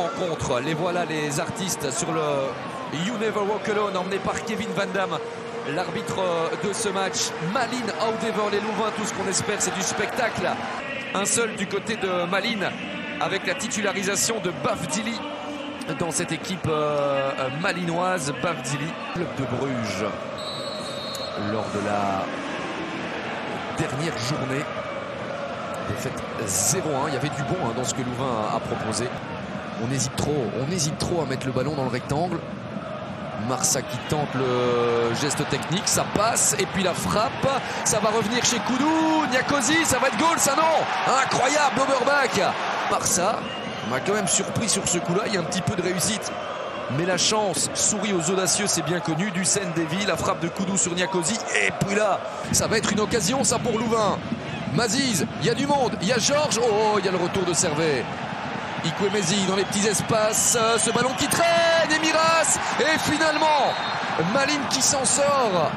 rencontre. Les voilà, les artistes, sur le You Never Walk Alone, emmené par Kevin Van Damme, l'arbitre de ce match. Malines Oudeveur, les Louvains, tout ce qu'on espère, c'est du spectacle. Un seul du côté de Malines, avec la titularisation de Bafdili dans cette équipe malinoise. Bafdili, club de Bruges, lors de la dernière journée. Défaite 0-1. Il y avait du bon dans ce que Louvain a proposé. On hésite trop à mettre le ballon dans le rectangle. Marsa qui tente le geste technique, ça passe, et puis la frappe, ça va revenir chez Koudou. Niakosi, ça va être goal, ça non. Incroyable, Oberbach. Marsa m'a quand même surpris sur ce coup-là, il y a un petit peu de réussite. Mais la chance sourit aux audacieux, c'est bien connu. Du Seine-Davy, la frappe de Koudou sur Niakosi, et puis là, ça va être une occasion, ça, pour Louvain. Maziz, il y a du monde, il y a Georges, oh, il y a le retour de Servet. Ikwemezi dans les petits espaces, ce ballon qui traîne, et Miras, et finalement, Malines qui s'en sort.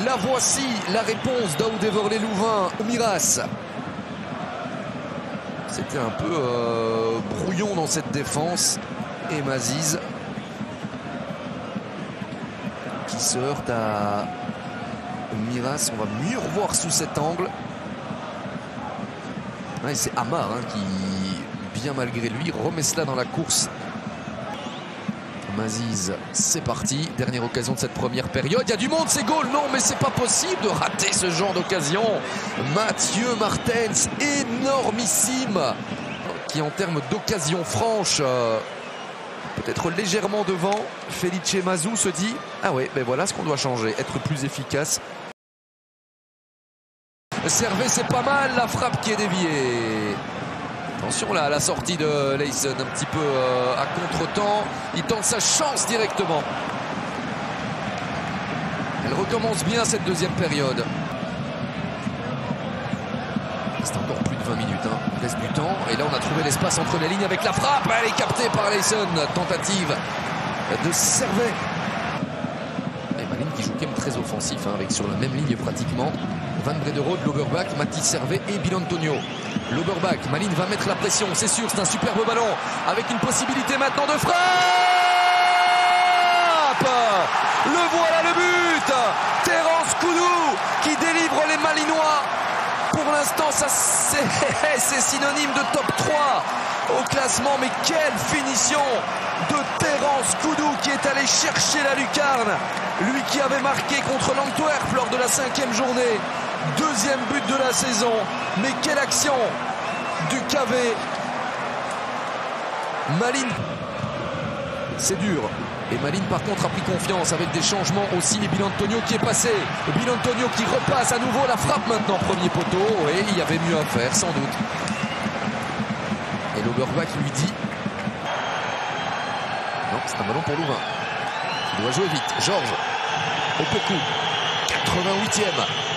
La voici, la réponse d'Oudeveur les Louvains au Miras. C'était un peu brouillon dans cette défense, et Maziz qui se heurte à Miras. On va mieux revoir sous cet angle. Ouais, c'est Amar qui, bien malgré lui, remet cela dans la course. Maziz, c'est parti. Dernière occasion de cette première période. Il y a du monde, c'est goal. Non, mais c'est pas possible de rater ce genre d'occasion. Mathieu Martens, énormissime, qui en termes d'occasion franche, peut-être légèrement devant. Felice Mazou se dit, ah ouais, ben voilà ce qu'on doit changer, être plus efficace. Servet, c'est pas mal, la frappe qui est déviée. Attention là à la sortie de Leysen, un petit peu à contre-temps. Il tente sa chance directement. Elle recommence bien cette deuxième période. C'est encore plus de 20 minutes, il reste du temps. Et là on a trouvé l'espace entre les lignes avec la frappe. Elle est captée par Leysen. Tentative de Servet. Et Malines qui joue quand même très offensif, avec sur la même ligne pratiquement. Van Brederode, L'Oberbach, Mathis Servet et Bilantonio. L'Oberbach, Malines va mettre la pression, c'est sûr, c'est un superbe ballon avec une possibilité maintenant de frappe. Le voilà, le but. Terence Koudou qui délivre les Malinois. Pour l'instant, ça c'est synonyme de top 3 au classement, mais quelle finition de Terence Koudou qui est allé chercher la lucarne. Lui qui avait marqué contre l'Antwerp lors de la 5e journée. Deuxième but de la saison. Mais quelle action du KV. Malines, c'est dur. Et Malines par contre a pris confiance avec des changements aussi. Et Bilantonio qui est passé. Bilantonio qui repasse à nouveau la frappe maintenant. Premier poteau. Et il y avait mieux à faire sans doute. Et L'Oberbach lui dit, non, c'est un ballon pour Louvain. Il doit jouer vite. Georges Opoku, 88e.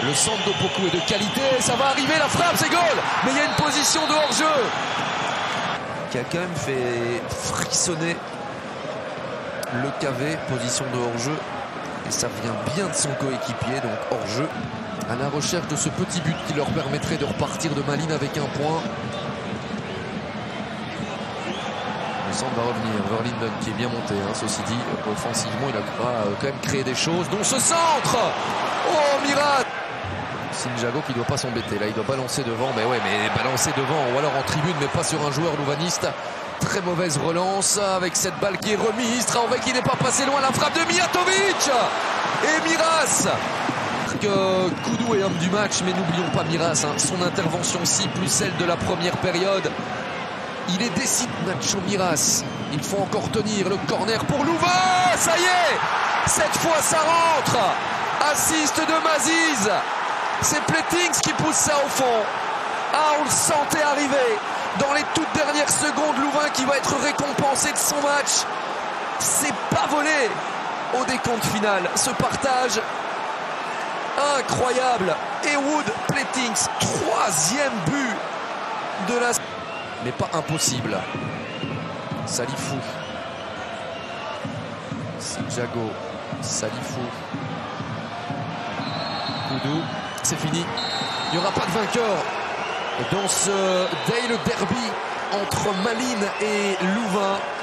Le centre d'Opoku est de qualité. Ça va arriver, la frappe, c'est goal. Mais il y a une position de hors-jeu qui a quand même fait frissonner le KV. Position de hors-jeu. Et ça vient bien de son coéquipier. Donc hors-jeu. À la recherche de ce petit but qui leur permettrait de repartir de Malines avec un point. Le centre va revenir. Verlinden qui est bien monté, ceci dit, offensivement il a quand même créé des choses, dont ce centre. Oh, Miras. Sinjago qui ne doit pas s'embêter, là il doit balancer devant, mais ouais, mais balancer devant ou alors en tribune, mais pas sur un joueur louvaniste. Très mauvaise relance avec cette balle qui est remise. Traoré qui n'est pas passé loin, la frappe de Mijatovic. Et Miras. Que Koudou est homme du match, mais n'oublions pas Miras, son intervention-ci plus celle de la première période. Il est décidé, Nacho Miras. Il faut encore tenir le corner pour Louvain. Ça y est, cette fois ça rentre. Assist de Maziz. C'est Plettings qui pousse ça au fond. On le sentait arriver. Dans les toutes dernières secondes, Louvain qui va être récompensé de son match. C'est pas volé au décompte final. Ce partage incroyable. Et Wood Plettings, 3e but de la... Mais pas impossible. Salifou. Sinjago. Salifou. Koudou. C'est fini. Il n'y aura pas de vainqueur dans ce Dale Derby entre Malines et Louvain. Louvain.